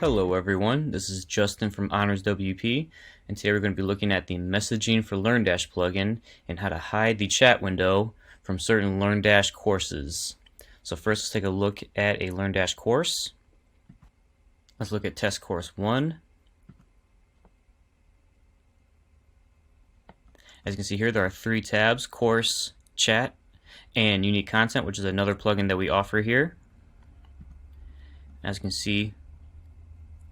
Hello everyone, this is Justin from Honors WP, and today we're going to be looking at the Messaging for LearnDash plugin and how to hide the chat window from certain LearnDash courses. So first, let's take a look at a LearnDash course. Let's look at Test Course 1. As you can see here, there are 3 tabs: Course, Chat, and Unique Content, which is another plugin that we offer here. As you can see,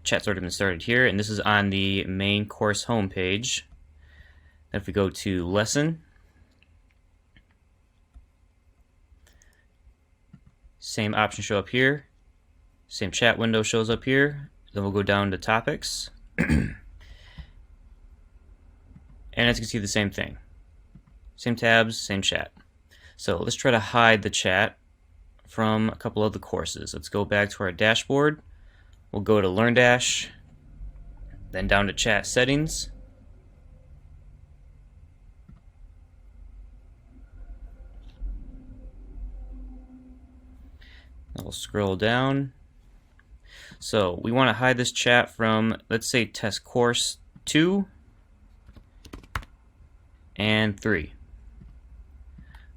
chat's already been started here, and this is on the main course homepage. Then if we go to Lesson, same options show up here, same chat window shows up here. Then we'll go down to Topics, and as you can see, the same thing. Same tabs, same chat. So let's try to hide the chat from a couple of the courses. Let's go back to our dashboard. We'll go to LearnDash, then down to Chat Settings. We'll scroll down. So we want to hide this chat from, let's say, Test Course 2 and 3.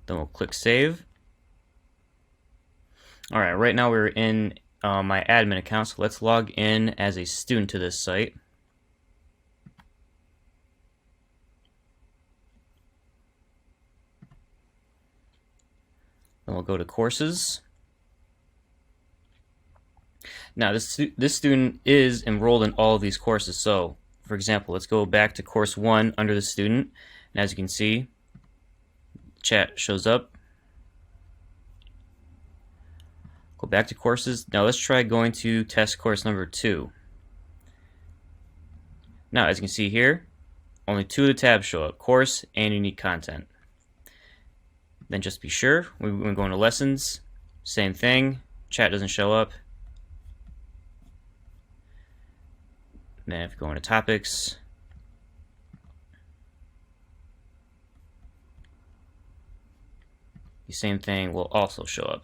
Then we'll click Save. Alright, right now we're in my admin account, so let's log in as a student to this site. Then we'll go to Courses. Now this student is enrolled in all of these courses, so for example, let's go back to Course 1 under the student, and as you can see, chat shows up. Go back to courses. Now let's try going to test course number 2. Now as you can see here, only 2 of the tabs show up: course and unique content. Then just be sure, when we go into lessons, same thing, chat doesn't show up. Then if we go into topics, the same thing will also show up.